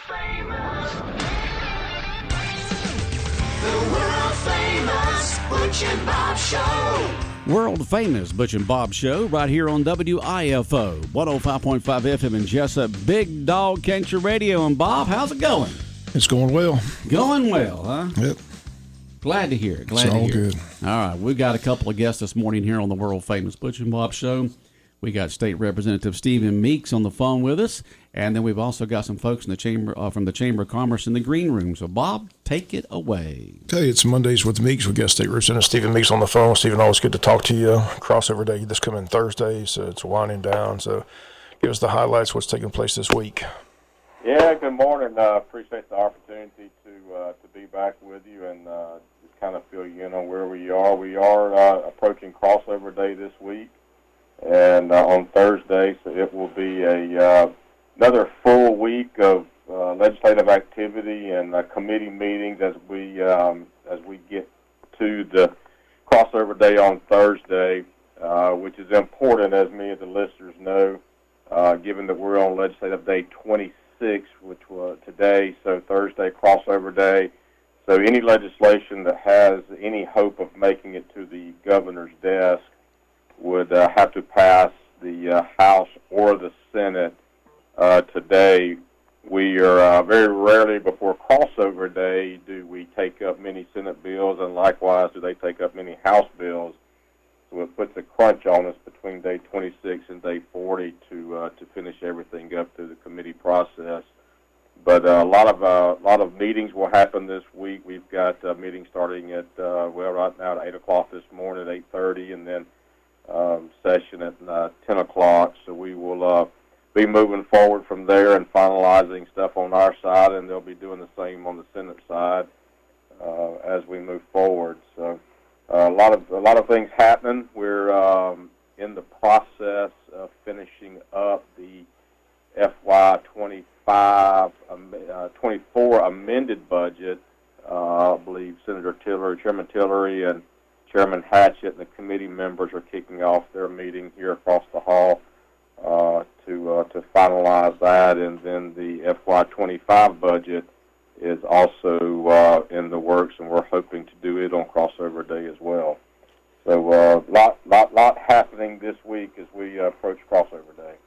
famous Butch and Bob Show. World famous Butch and Bob Show right here on WIFO 105.5 FM in Jesup. Big Dog Country Radio. And Bob, how's it going? It's going well. Going well, huh? Yep. Glad to hear it. Glad it's to all hear good. It. All right, we've got a couple of guests this morning here on the world famous Butch and Bob Show. We got State Representative Stephen Meeks on the phone with us, and then we've also got some folks in the chamber from the Chamber of Commerce in the green room. So, Bob, take it away. Tell you, it's Mondays with Meeks. We got State Representative Stephen Meeks on the phone. Stephen, always good to talk to you. Crossover Day this coming Thursday, so it's winding down. So, give us the highlights. What's taking place this week? Yeah, good morning. Appreciate the opportunity to be back with you and just kind of fill you in on where we are. We are approaching Crossover Day this week. And on Thursday, so it will be another full week of legislative activity and committee meetings as we get to the crossover day on Thursday, which is important, as many of the listeners know, given that we're on legislative day 26, which was today, so Thursday crossover day. So any legislation that has any hope of making it to the governor's desk would have to pass the House or the Senate today. We are very rarely before crossover day do we take up many Senate bills, and likewise do they take up many House bills. So it puts a crunch on us between day 26 and day 40 to finish everything up through the committee process. But a lot of meetings will happen this week. We've got meetings starting at right now at 8 o'clock this morning, at 8:30, and then session at 10 o'clock, so we will be moving forward from there and finalizing stuff on our side, and they'll be doing the same on the Senate side as we move forward. So a lot of things happening. We're in the process of finishing up the FY 24 amended budget. I believe Chairman Tillery, and Chairman Hatchett and the committee members are kicking off their meeting here across the hall to finalize that, and then the FY25 budget is also in the works, and we're hoping to do it on crossover day as well. So lot happening this week as we approach crossover day.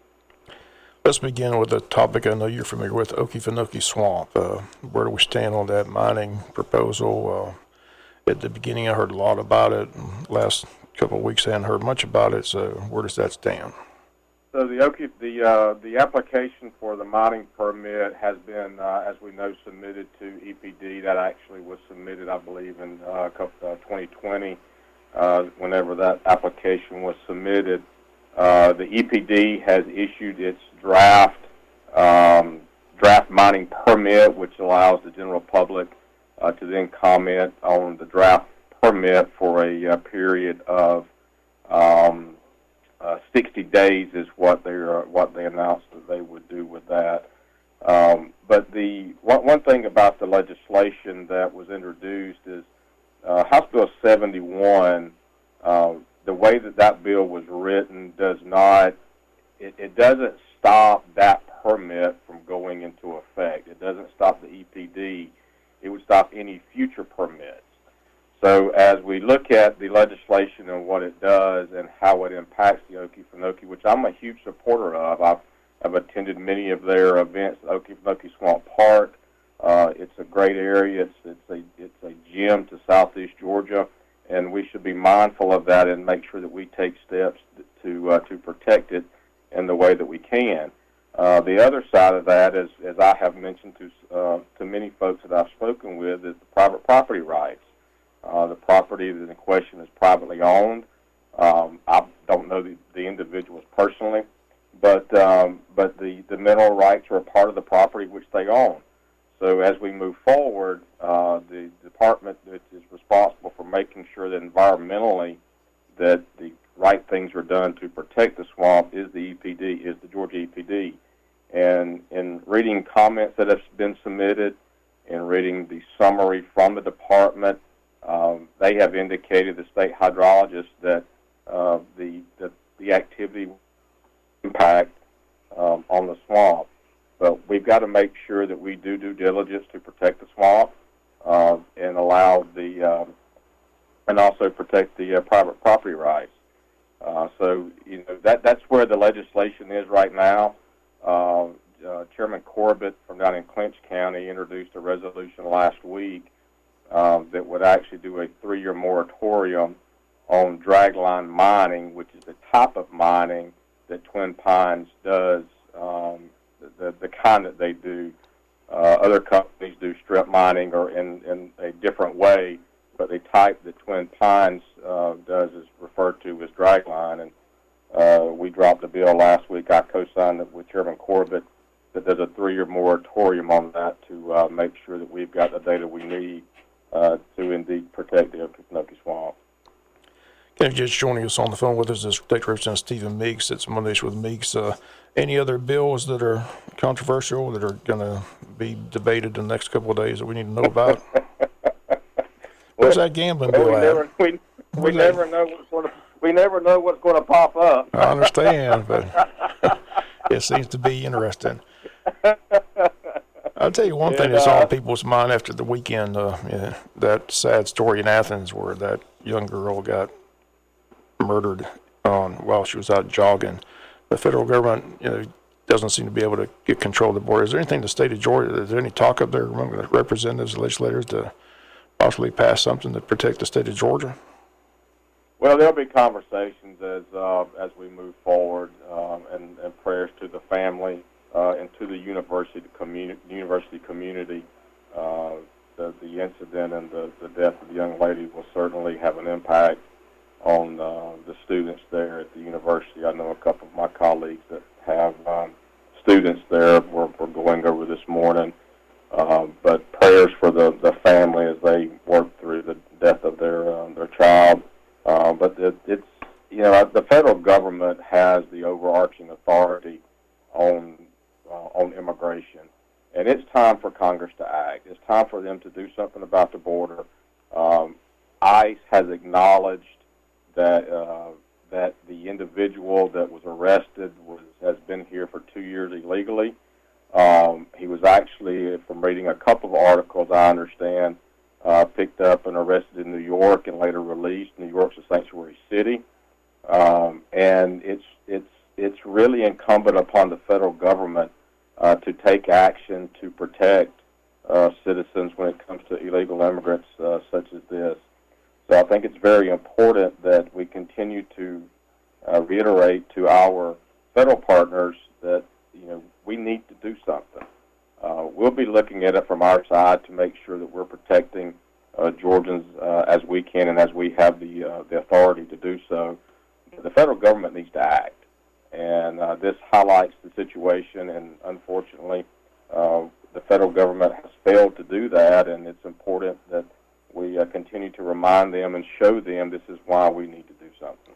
Let's begin with a topic I know you're familiar with, Okefenokee Swamp. Where do we stand on that mining proposal? At the beginning, I heard a lot about it. Last couple of weeks, I hadn't heard much about it. So, where does that stand? So, the application for the mining permit has been, as we know, submitted to EPD. That actually was submitted, I believe, in 2020. Whenever that application was submitted, the EPD has issued its draft mining permit, which allows the general public to then comment on the draft permit for a period of 60 days is what they announced that they would do with that. But the one thing about the legislation that was introduced is House Bill 71. The way that bill was written does not. It doesn't stop that permit from going into effect. It doesn't stop the EPD. It would stop any future permits. So as we look at the legislation and what it does and how it impacts the Okefenokee, which I'm a huge supporter of, I've attended many of their events at Okefenokee Swamp Park. It's a great area. It's a gem to southeast Georgia, and we should be mindful of that and make sure that we take steps to protect it in the way that we can. The other side of that, as I have mentioned to many folks that I've spoken with, is the private property rights. The property that in question is privately owned. I don't know the individuals personally, but the mineral rights are a part of the property which they own. So as we move forward, the department that is responsible for making sure that environmentally that the right things are done to protect the swamp is the EPD, is the Georgia EPD. And in reading comments that have been submitted and reading the summary from the department, they have indicated, the state hydrologist, that the activity impact on the swamp. But we've got to make sure that we do due diligence to protect the swamp and allow and also protect the private property rights. So that's where the legislation is right now. Chairman Corbett from down in Clinch County introduced a resolution last week that would actually do a 3-year moratorium on dragline mining, which is the type of mining that Twin Pines does, the kind that they do. Other companies do strip mining or in a different way, but the type that Twin Pines does is referred to as dragline. And we dropped a bill last week. I co-signed it with Chairman Corbett that there's a 3-year moratorium on that to make sure that we've got the data we need to indeed protect the Okefenokee Swamp. Okay, just joining us on the phone with us is State Representative Stephen Meeks. It's Mondays with Meeks. Any other bills that are controversial that are going to be debated in the next couple of days that we need to know about? Where's that gambling bill at? We never know what's going to pop up. I understand, but it seems to be interesting. I'll tell you one thing that's on people's mind after the weekend, that sad story in Athens where that young girl got murdered while she was out jogging. The federal government, doesn't seem to be able to get control of the border. Is there anything in the state of Georgia? Is there any talk up there among the representatives, legislators, to possibly pass something to protect the state of Georgia? Well, there'll be conversations as we move forward, and prayers to the family and to the university community. The incident and the death of the young lady will certainly have an impact on the students there at the university. I know a couple of my colleagues that have students there. We're going over this morning. But prayers for the family as they work through the death of their child. But it's the federal government has the overarching authority on immigration, and it's time for Congress to act. It's time for them to do something about the border. ICE has acknowledged that the individual that was arrested has been here for 2 years illegally. He was actually, from reading a couple of articles, I understand, picked up and arrested in New York and later released. New York's a sanctuary city, and it's really incumbent upon the federal government to take action to protect citizens when it comes to illegal immigrants such as this. So I think it's very important that we continue to reiterate to our federal partners that we need to do something. We'll be looking at it from our side to make sure that we're protecting Georgians as we can and as we have the authority to do so. The federal government needs to act, and this highlights the situation, and unfortunately the federal government has failed to do that, and it's important that we continue to remind them and show them this is why we need to do something.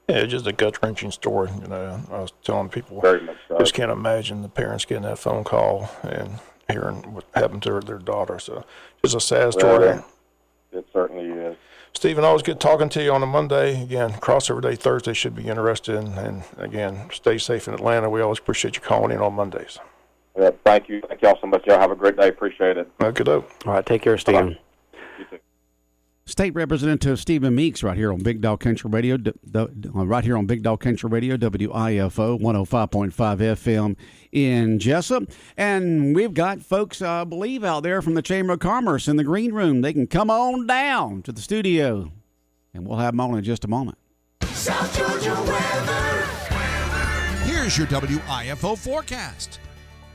Yeah, it's just a gut-wrenching story. I was telling people, very much so. Just can't imagine the parents getting that phone call and hearing what happened to their daughter. So just a sad story. Well, it certainly is. Stephen, always good talking to you on a Monday. Again, Crossover Day Thursday should be interesting. And again, stay safe in Atlanta. We always appreciate you calling in on Mondays. Yeah, thank you. Thank y'all so much. Y'all have a great day. Appreciate it. Good dope. All right, take care, Stephen. Bye-bye. You too. State Representative Stephen Meeks right here on Big Dog Country Radio, right here on Big Dog Country Radio, WIFO 105.5 FM in Jesup. And we've got folks, I believe, out there from the Chamber of Commerce in the green room. They can come on down to the studio, and we'll have them on in just a moment. South Georgia weather. Here's your WIFO forecast.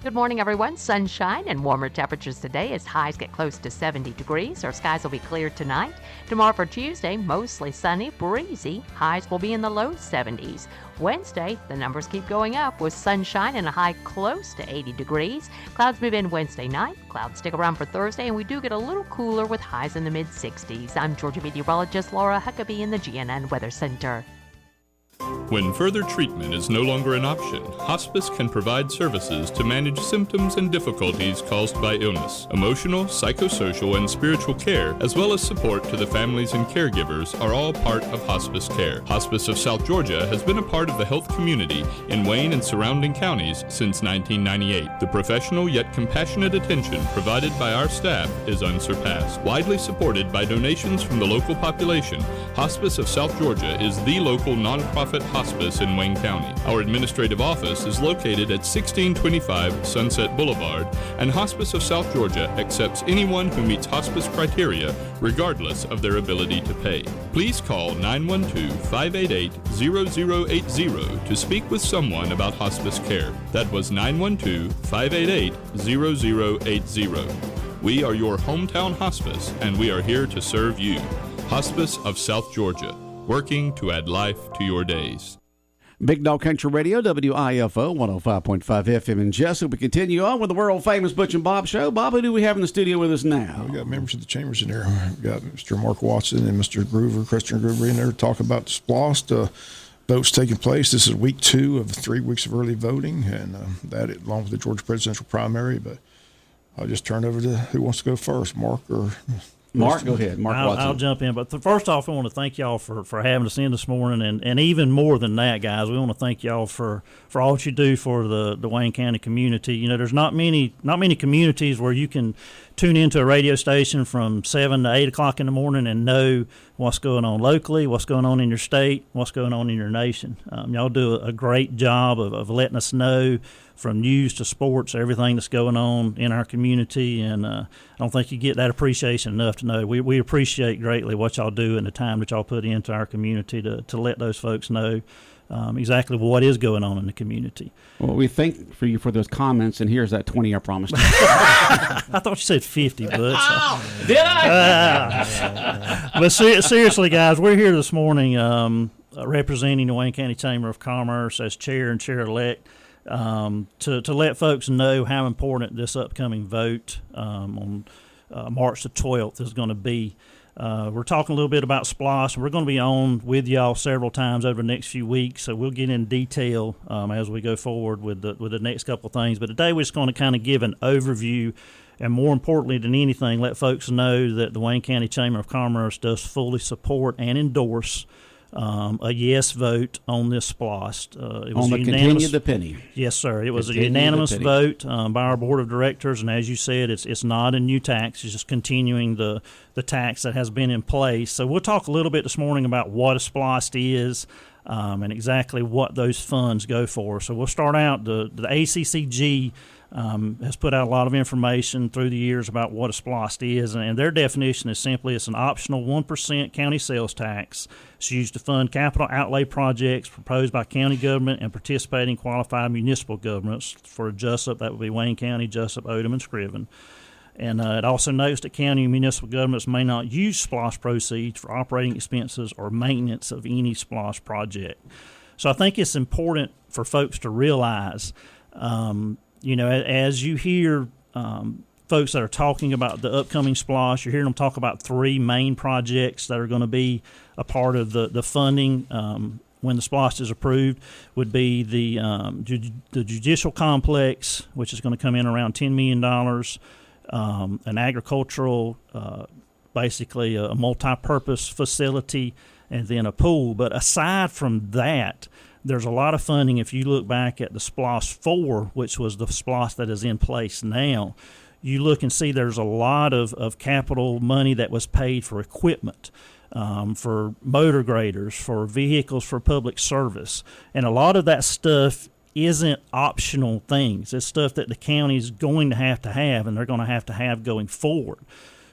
Good morning, everyone. Sunshine and warmer temperatures today as highs get close to 70 degrees. Our skies will be clear tonight. Tomorrow for Tuesday, mostly sunny, breezy. Highs will be in the low 70s. Wednesday, the numbers keep going up with sunshine and a high close to 80 degrees. Clouds move in Wednesday night. Clouds stick around for Thursday, and we do get a little cooler with highs in the mid-60s. I'm Georgia meteorologist Laura Huckabee in the GNN Weather Center. When further treatment is no longer an option, hospice can provide services to manage symptoms and difficulties caused by illness. Emotional, psychosocial, and spiritual care, as well as support to the families and caregivers, are all part of hospice care. Hospice of South Georgia has been a part of the health community in Wayne and surrounding counties since 1998. The professional yet compassionate attention provided by our staff is unsurpassed. Widely supported by donations from the local population, Hospice of South Georgia is the local nonprofit hospice in Wayne County. Our administrative office is located at 1625 Sunset Boulevard, and Hospice of South Georgia accepts anyone who meets hospice criteria, regardless of their ability to pay. Please call 912-588-0080 to speak with someone about hospice care. That was 912-588-0080. We are your hometown hospice, and we are here to serve you. Hospice of South Georgia, working to add life to your days. Big Dog Country Radio, WIFO 105.5 FM in Jesup. We continue on with the world-famous Butch and Bob Show. Bob, who do we have in the studio with us now? We got members of the chambers in there. We got Mr. Mark Watson and Mr. Groover, Christian Groover, in there to talk about the SPLOST votes taking place. This is week 2 of 3 weeks of early voting, and that along with the Georgia presidential primary. But I'll just turn over to who wants to go first, Mark or... Mark, go ahead. Mark Watson. I'll jump in. But first off, I want to thank y'all for having us in this morning. And even more than that, guys, we want to thank y'all for all that you do for the Wayne County community. You know, there's not many communities where you can tune into a radio station from 7 to 8 o'clock in the morning and know what's going on locally, what's going on in your state, what's going on in your nation. Y'all do a great job of letting us know, from news to sports, everything that's going on in our community, and I don't think you get that appreciation enough to know. We appreciate greatly what y'all do and the time that y'all put into our community to let those folks know exactly what is going on in the community. Well, we thank for you for those comments, and here's that 20 I promised. I thought you said 50, Butch. Oh, did I? But seriously, guys, we're here this morning representing the Wayne County Chamber of Commerce as chair and chair-elect. To let folks know how important this upcoming vote on March the 12th is going to be. We're talking a little bit about SPLOST, and we're going to be on with y'all several times over the next few weeks, so we'll get in detail as we go forward with the next couple of things. But today we're just going to kind of give an overview, and more importantly than anything, let folks know that the Wayne County Chamber of Commerce does fully support and endorse a yes vote on this SPLOST. It was on the continue the penny. Yes, sir. It was continue a unanimous the vote by our board of directors, and as you said, it's not a new tax. It's just continuing the tax that has been in place. So we'll talk a little bit this morning about what a SPLOST is and exactly what those funds go for. So we'll start out, the ACCG has put out a lot of information through the years about what a SPLOST is, and their definition is simply it's an optional 1% county sales tax. It's used to fund capital outlay projects proposed by county government and participating qualified municipal governments. For Jesup, that would be Wayne County, Jesup, Odom, and Scriven. And it also notes that county and municipal governments may not use SPLOST proceeds for operating expenses or maintenance of any SPLOST project. So I think it's important for folks to realize as you hear folks that are talking about the upcoming SPLOST, you're hearing them talk about 3 main projects that are going to be a part of the funding when the SPLOST is approved, would be the judicial complex, which is going to come in around $10 million, an agricultural, basically a multi-purpose facility, and then a pool. But aside from that, there's a lot of funding. If you look back at the SPLOST 4, which was the SPLOST that is in place now, you look and see there's a lot of capital money that was paid for equipment, for motor graders, for vehicles for public service. And a lot of that stuff isn't optional things. It's stuff that the county's going to have, and they're going to have going forward.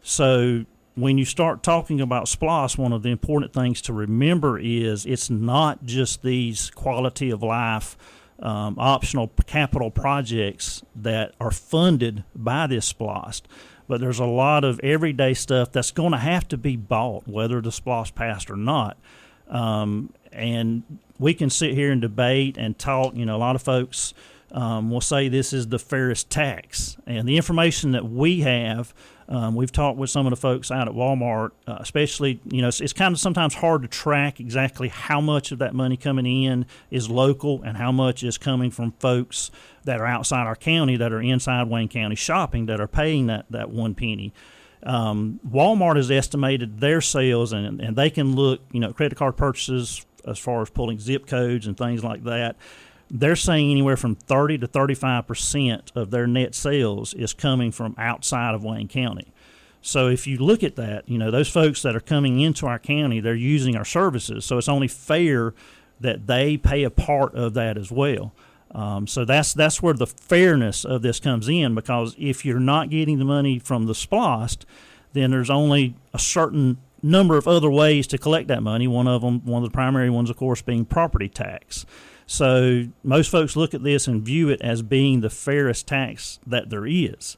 So when you start talking about SPLOST, one of the important things to remember is it's not just these quality of life optional capital projects that are funded by this SPLOST, but there's a lot of everyday stuff that's going to have to be bought, whether the SPLOST passed or not. And we can sit here and debate and talk. A lot of folks will say this is the fairest tax, and the information that we have We've talked with some of the folks out at Walmart, especially, it's kind of sometimes hard to track exactly how much of that money coming in is local and how much is coming from folks that are outside our county, that are inside Wayne County shopping, that are paying that 1 penny. Walmart has estimated their sales, and they can look, credit card purchases as far as pulling zip codes and things like that. They're saying anywhere from 30 to 35% of their net sales is coming from outside of Wayne County. So if you look at that, those folks that are coming into our county, they're using our services. So it's only fair that they pay a part of that as well. So that's where the fairness of this comes in, because if you're not getting the money from the SPLOST, then there's only a certain number of other ways to collect that money. One of the primary ones, of course, being property tax. So most folks look at this and view it as being the fairest tax that there is.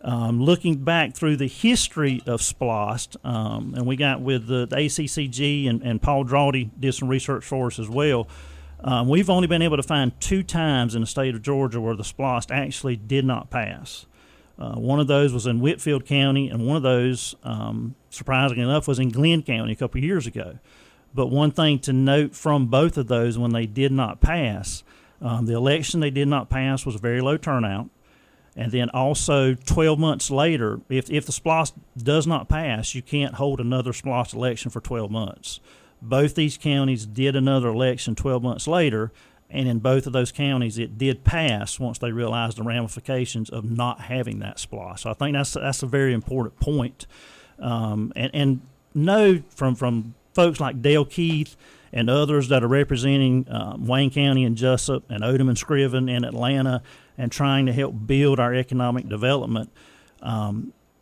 Looking back through the history of SPLOST, and we got with the ACCG, and Paul Drawdy did some research for us as well, we've only been able to find 2 times in the state of Georgia where the SPLOST actually did not pass. One of those was in Whitfield County, and one of those, surprisingly enough, was in Glenn County a couple of years ago. But one thing to note from both of those when they did not pass, the election they did not pass was a very low turnout. And then also 12 months later, if the SPLOST does not pass, you can't hold another SPLOST election for 12 months. Both these counties did another election 12 months later, and in both of those counties it did pass once they realized the ramifications of not having that SPLOST. So I think that's a very important point. And know from folks like Dale Keith and others that are representing Wayne County and Jesup and Odom and Scriven in Atlanta and trying to help build our economic development,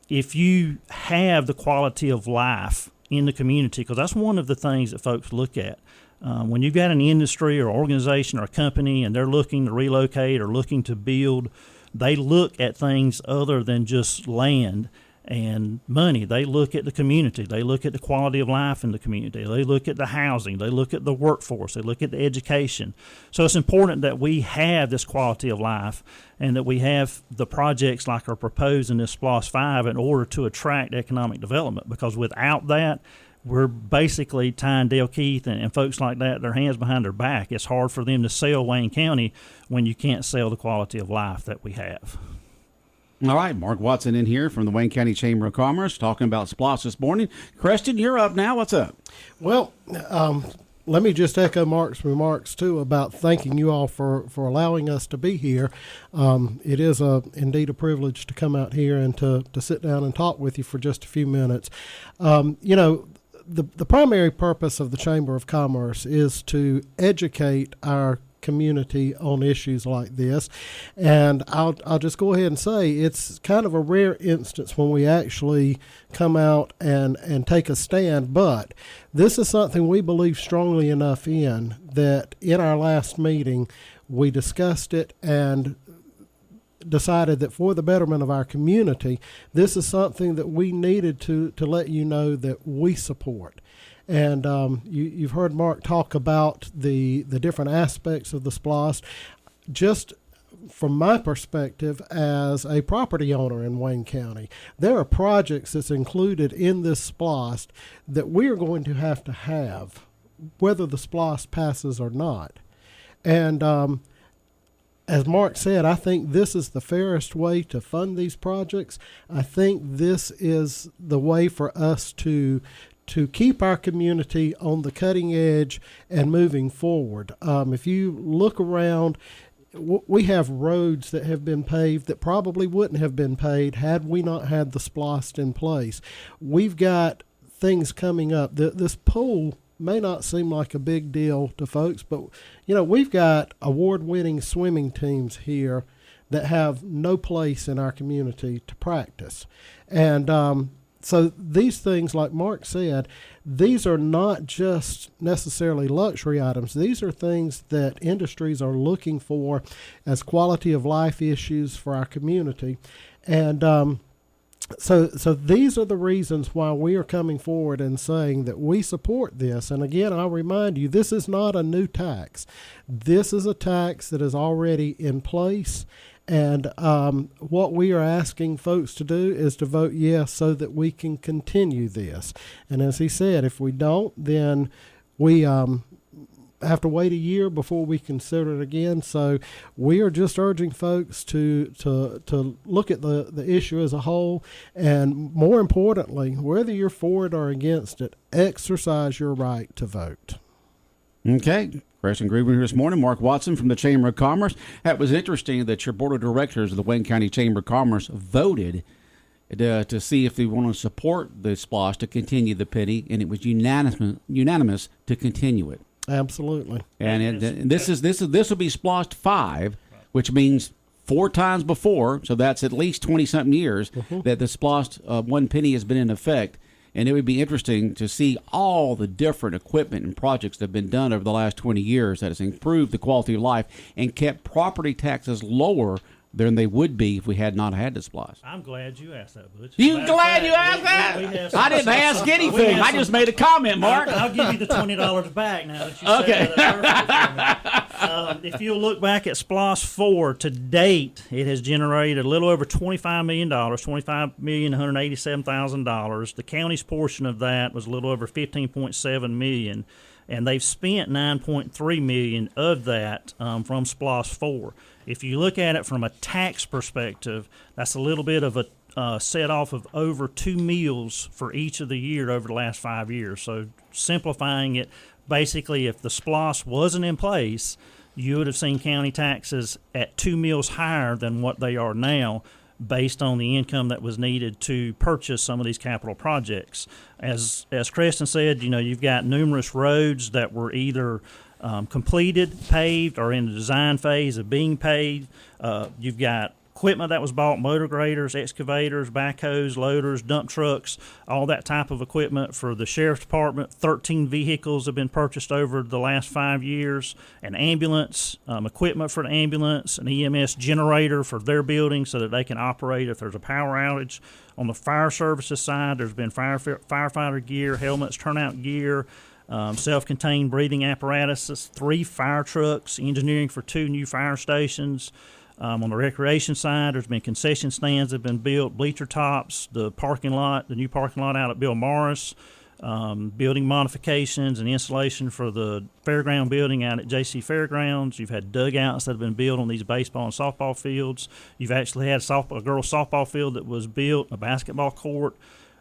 if you have the quality of life in the community, because that's one of the things that folks look at. When you've got an industry or organization or a company and they're looking to relocate or looking to build, they look at things other than just land and money. They look at the community. They look at the quality of life in the community. They look at the housing. They look at the workforce. They look at the education. So it's important that we have this quality of life and that we have the projects like are proposed in this SPLOST 5 in order to attract economic development, because without that, we're basically tying Dale Keith and folks like that, their hands behind their back. It's hard for them to sell Wayne County when you can't sell the quality of life that we have. All right, Mark Watson in here from the Wayne County Chamber of Commerce talking about SPLOST this morning. Preston, you're up now. What's up? Well, let me just echo Mark's remarks, too, about thanking you all for allowing us to be here. It is indeed a privilege to come out here and to sit down and talk with you for just a few minutes. The primary purpose of the Chamber of Commerce is to educate our community on issues like this, and I'll just go ahead and say it's kind of a rare instance when we actually come out and take a stand, but this is something we believe strongly enough in that in our last meeting we discussed it and decided that for the betterment of our community, this is something that we needed to let you know that we support. And you've heard Mark talk about the different aspects of the SPLOST. Just from my perspective as a property owner in Wayne County, there are projects that's included in this SPLOST that we are going to have, whether the SPLOST passes or not. And as Mark said, I think this is the fairest way to fund these projects. I think this is the way for us to keep our community on the cutting edge and moving forward. If you look around, we have roads that have been paved that probably wouldn't have been paved had we not had the SPLOST in place. We've got things coming up. This pool may not seem like a big deal to folks, but we've got award-winning swimming teams here that have no place in our community to practice. And so these things, like Mark said, these are not just necessarily luxury items. These are things that industries are looking for as quality of life issues for our community. And so these are the reasons why we are coming forward and saying that we support this. And again, I'll remind you, this is not a new tax. This is a tax that is already in place. And what we are asking folks to do is to vote yes so that we can continue this. And as he said, if we don't, then we have to wait a year before we consider it again. So we are just urging folks to look at the issue as a whole, and more importantly, whether you're for it or against it, exercise your right to vote. Okay. Preston Griever here this morning. Mark Watson from the Chamber of Commerce. That was interesting that your board of directors of the Wayne County Chamber of Commerce voted to see if they want to support the SPLOST to continue the penny, and it was unanimous to continue it. Absolutely. And this will be SPLOST 5, which means 4 times before, so that's at least 20-something years that the SPLOST 1 penny has been in effect. And it would be interesting to see all the different equipment and projects that have been done over the last 20 years that has improved the quality of life and kept property taxes lower than they would be if we had not had the SPLOST. I'm glad you asked that, Butch. You glad you asked that? I didn't ask anything. I just made a comment, Mark. I'll give you the $20 back now that you said that. If you'll look back at SPLOST 4 to date, it has generated a little over $25 million, $25,187,000. The county's portion of that was a little over $15.7 million, and they've spent $9.3 million of that from SPLOST 4. If you look at it from a tax perspective, that's a little bit of a set off of over 2 meals for each of the year over the last 5 years. So simplifying it, basically, if the SPLOST wasn't in place, you would have seen county taxes at 2 meals higher than what they are now, based on the income that was needed to purchase some of these capital projects. As Creston said, you've got numerous roads that were either completed, paved, or in the design phase of being paved. You've got equipment that was bought, motor graders, excavators, backhoes, loaders, dump trucks, all that type of equipment for the Sheriff's Department. 13 vehicles have been purchased over the last 5 years, an ambulance, equipment for the ambulance, an EMS generator for their building so that they can operate if there's a power outage. On the fire services side, there's been firefighter gear, helmets, turnout gear, self-contained breathing apparatuses, 3 fire trucks, engineering for 2 new fire stations. On the recreation side, there's been concession stands that have been built, bleacher tops, the parking lot, the new parking lot out at Bill Morris, building modifications and installation for the fairground building out at JC Fairgrounds. You've had dugouts that have been built on these baseball and softball fields. You've actually had a girls' softball field that was built, a basketball court,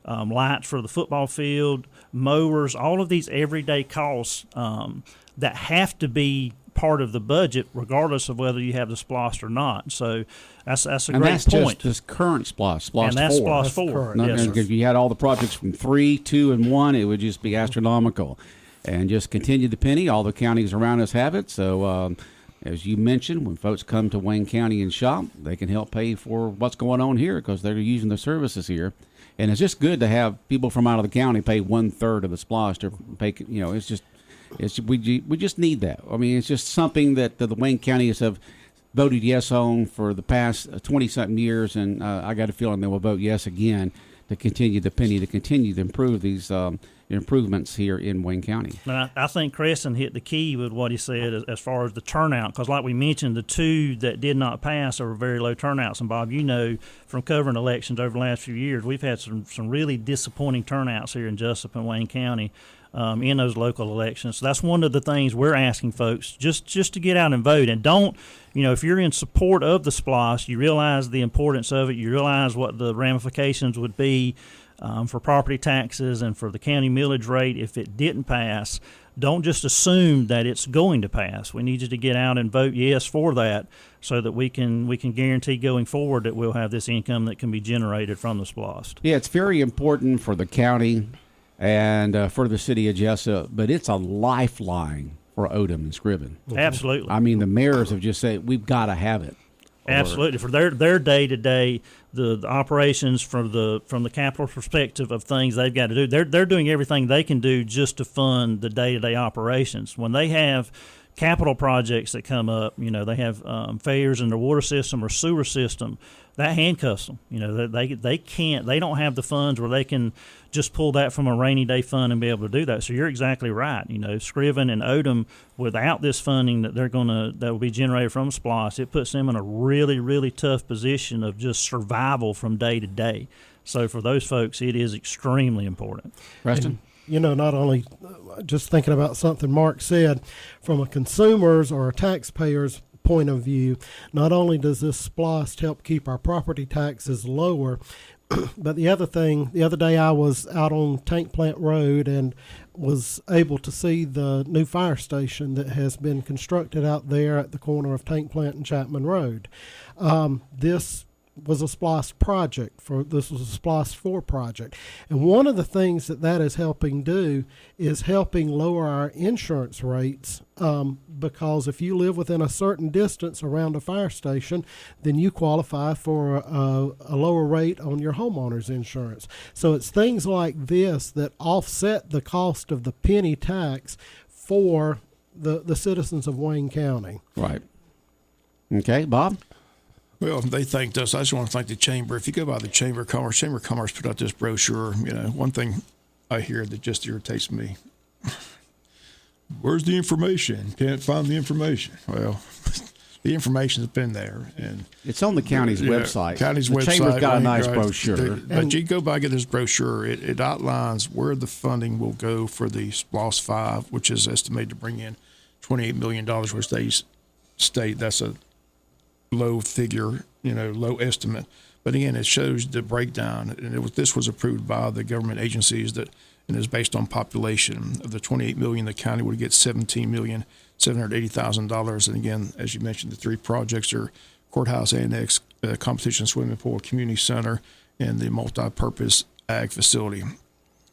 lights for the football field, mowers, all of these everyday costs that have to be part of the budget regardless of whether you have the SPLOST or not. So that's a great point. And that's just this current SPLOST 4. And that's SPLOST 4. Yes, if you had all the projects from 3, 2, and 1, it would just be astronomical. And just continue the penny. All the counties around us have it. So as you mentioned, when folks come to Wayne County and shop, they can help pay for what's going on here because they're using the services here. And it's just good to have people from out of the county pay 1/3 of the SPLOST or pay, we just need that. I mean, it's just something that the Wayne Counties have voted yes on for the past 20-something years, and I got a feeling they will vote yes again to continue the penny, to continue to improve these improvements here in Wayne County. Now, I think Creston hit the key with what he said as far as the turnout, because like we mentioned, the 2 that did not pass are very low turnouts. And, Bob, from covering elections over the last few years, we've had some really disappointing turnouts here in Jesup and Wayne County. In those local elections. So that's one of the things we're asking folks, just to get out and vote. And don't, if you're in support of the SPLOST, you realize the importance of it, you realize what the ramifications would be for property taxes and for the county millage rate if it didn't pass. Don't just assume that it's going to pass. We need you to get out and vote yes for that so that we can guarantee going forward that we'll have this income that can be generated from the SPLOST. Yeah, it's very important for the county and for the city of Jesup, but it's a lifeline for Odom and Scriven. Absolutely. I mean, the mayors have just said, we've got to have it. Absolutely. For their day-to-day, the operations from the capital perspective of things they've got to do, they're doing everything they can do just to fund the day-to-day operations. When they have capital projects that come up, they have failures in their water system or sewer system, that handcuffs them. They don't have the funds where they can just pull that from a rainy day fund and be able to do that. So you're exactly right. Scriven and Odom, without this funding that will be generated from SPLOST, it puts them in a really, really tough position of just survival from day to day. So for those folks, it is extremely important. Preston? Not only just thinking about something Mark said, from a consumer's or a taxpayer's point of view, not only does this SPLOST help keep our property taxes lower, but the other day I was out on Tank Plant Road and was able to see the new fire station that has been constructed out there at the corner of Tank Plant and Chapman Road. This was a SPLOST project. This was a SPLOST 4 project. And one of the things that is helping do is helping lower our insurance rates, because if you live within a certain distance around a fire station, then you qualify for a lower rate on your homeowner's insurance. So it's things like this that offset the cost of the penny tax for the citizens of Wayne County. Right. Okay, Bob? Well, they thanked us. I just want to thank the Chamber. If you go by the Chamber of Commerce put out this brochure. One thing I hear that just irritates me. Where's the information? Can't find the information. Well, the information's been there. And it's on the county's website. The Chamber's got a nice brochure. But you go by and get this brochure. It outlines where the funding will go for the SPLOST 5, which is estimated to bring in $28 million, which they state that's a low figure, low estimate. But again, it shows the breakdown. And this was approved by the government agencies and is based on population. Of the $28 million, the county would get $17,780,000. And again, as you mentioned, the 3 projects are courthouse annex, competition swimming pool, community center, and the multi-purpose ag facility.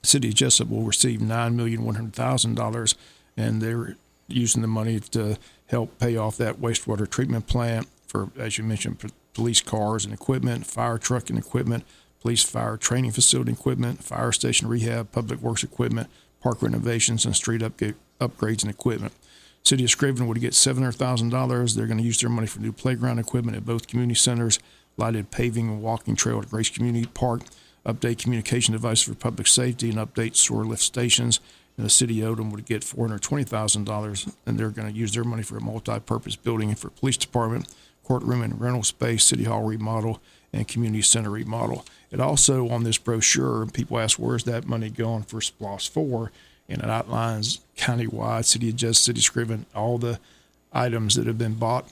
The city of Jesup will receive $9,100,000, and they're using the money to help pay off that wastewater treatment plant, for, as you mentioned, police cars and equipment, fire truck and equipment, police fire training facility equipment, fire station rehab, public works equipment, park renovations, and street upgrades and equipment. City of Scriven would get $700,000. They're going to use their money for new playground equipment at both community centers, lighted paving and walking trail at Grace Community Park, update communication devices for public safety, and update sewer lift stations. And the city of Odom would get $420,000, and they're going to use their money for a multi-purpose building and for police department, courtroom and rental space, city hall remodel, and community center remodel. It also, on this brochure, people ask, where's that money going for SPLOST 4? And it outlines countywide, city of Jesup, city of Scriven, all the items that have been bought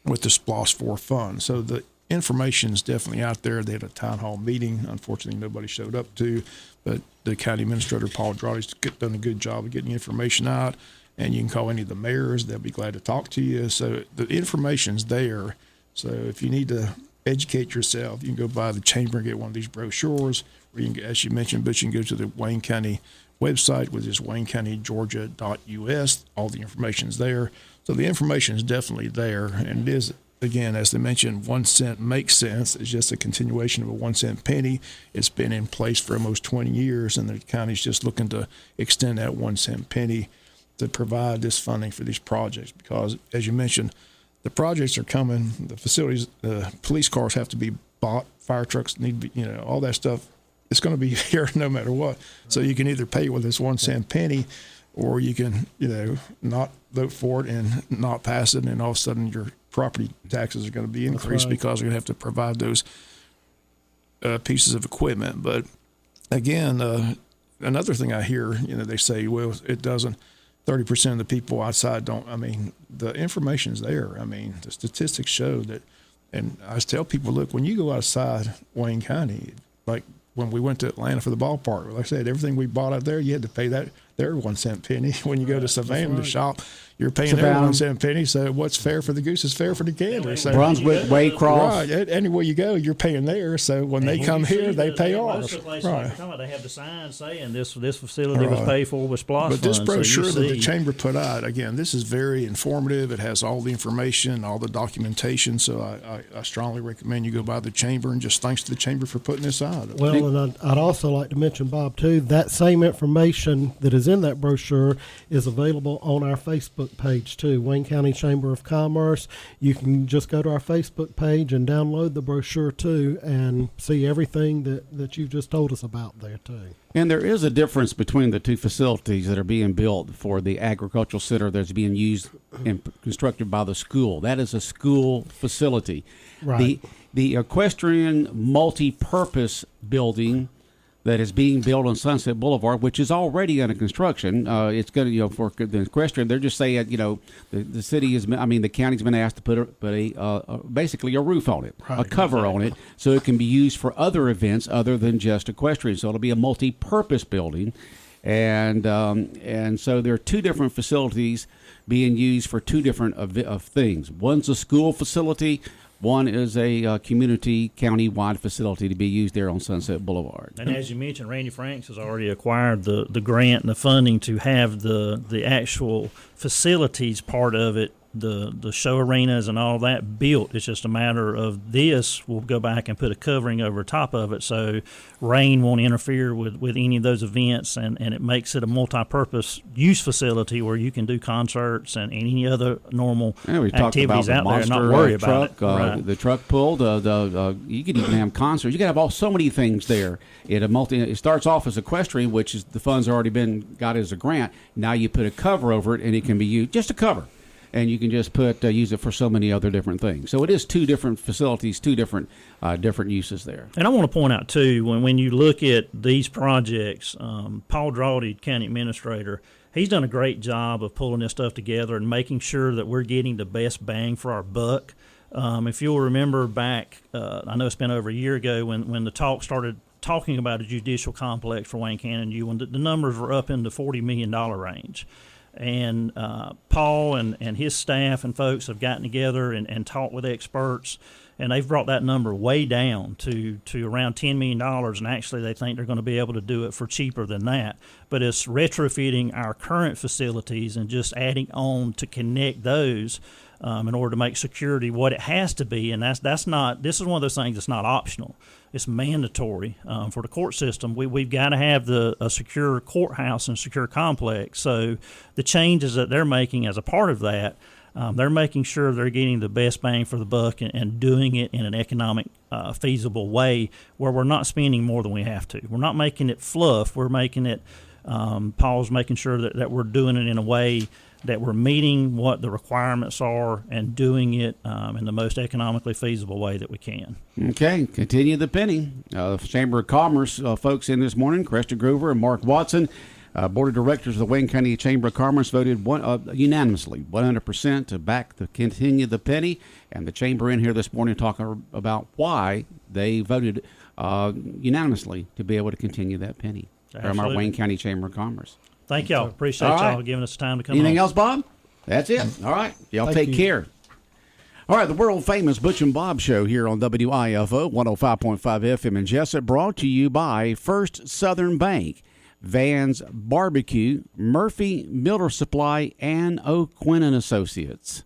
with the SPLOST 4 fund. So the information is definitely out there. They had a town hall meeting. Unfortunately, nobody showed up to, but the county administrator, Paul Drawdy's done a good job of getting information out. And you can call any of the mayors. They'll be glad to talk to you. So the information's there. So if you need to educate yourself, you can go by the Chamber and get one of these brochures. Or you can, as you mentioned, Butch, you can go to the Wayne County website, which is waynecountygeorgia.us. All the information's there. So the information is definitely there. And it is, again, as they mentioned, 1 cent makes sense. It's just a continuation of a 1 cent penny. It's been in place for almost 20 years, and the county's just looking to extend that 1 cent penny to provide this funding for these projects, because, as you mentioned, the projects are coming. The facilities, police cars have to be bought. Fire trucks need to be, all that stuff. It's going to be here no matter what. So you can either pay with this 1 cent penny, or you can, not vote for it and not pass it, and all of a sudden your property taxes are going to be increased because you're going to have to provide those pieces of equipment. But again, another thing I hear, they say, well, it doesn't. 30% of the people outside don't. I mean, the information's there. I mean, the statistics show that. And I tell people, look, when you go outside Wayne County, like when we went to Atlanta for the ballpark, like I said, everything we bought out there, you had to pay their 1 cent penny. When you go to Savannah to shop, you're paying their 1 cent penny. So what's fair for the goose is fair for the gander. So Brunswick, Waycross. Right. Anywhere you go, you're paying there. So when they come here, they pay ours. Most of the places you're talking about, they have the sign saying this facility was paid for with SPLOST funds. But this brochure that the Chamber put out, again, this is very informative. It has all the information, all the documentation. So I strongly recommend you go by the Chamber, and just thanks to the Chamber for putting this out. Well, and I'd also like to mention, Bob, too, that same information that is is in that brochure is available on our Facebook page too, Wayne County Chamber of Commerce. You can just go to our Facebook page and download the brochure too and see everything that you've just told us about there too. And there is a difference between the two facilities that are being built for the agricultural center that's being used and constructed by the school. That is a school facility. Right. The equestrian multi-purpose building that is being built on Sunset Boulevard, which is already under construction. It's going to, for the equestrian, they're just saying, the city the county's been asked to put basically a roof on it, right, a cover on it, so it can be used for other events other than just equestrian. So it'll be a multi-purpose building, and so there are two different facilities being used for two different of things. One's a school facility. One is a community county-wide facility to be used there on Sunset Boulevard. And as you mentioned, Randy Franks has already acquired the grant and the funding to have the actual facilities part of it, the show arenas and all that built. It's just a matter of this. We'll go back and put a covering over top of it so rain won't interfere with any of those events, and it makes it a multi-purpose use facility where you can do concerts and any other normal activities out there and not worry about it. Right. The truck pull, you could even have concerts. You could have so many things there. It starts off as equestrian, which is the funds already been got as a grant. Now you put a cover over it, and it can be used just a cover. And you can just use it for so many other different things. So it is two different facilities, two different uses there. And I want to point out, too, when you look at these projects, Paul Drawdy, County Administrator, he's done a great job of pulling this stuff together and making sure that we're getting the best bang for our buck. If you'll remember back, I know it's been over a year ago, when the talk started talking about a judicial complex for Wayne County, the numbers were up in the $40 million range. And Paul and his staff and folks have gotten together and talked with experts, and they've brought that number way down to around $10 million, and actually they think they're going to be able to do it for cheaper than that. But it's retrofitting our current facilities and just adding on to connect those in order to make security what it has to be, and this is one of those things that's not optional. It's mandatory for the court system. We've got to have a secure courthouse and secure complex. So the changes that they're making as a part of that, they're making sure they're getting the best bang for the buck and doing it in an economic, feasible way where we're not spending more than we have to. We're not making it fluff. We're making it, Paul's making sure that we're doing it in a way that we're meeting what the requirements are and doing it in the most economically feasible way that we can. Okay, continue the penny. Chamber of Commerce folks in this morning, Cresta Grover and Mark Watson, Board of Directors of the Wayne County Chamber of Commerce voted unanimously, 100% to back the continue the penny. And the Chamber in here this morning talking about why they voted unanimously to be able to continue that penny from our Wayne County Chamber of Commerce. Thank y'all. Appreciate y'all giving us time to come Anything on. else, Bob? That's it. All right. Y'all take care. All right, the world-famous Butch and Bob Show here on WIFO 105.5 FM in Jesup, brought to you by First Southern Bank, Van's Barbecue, Murphy Miller Supply, and O'Quinn & Associates.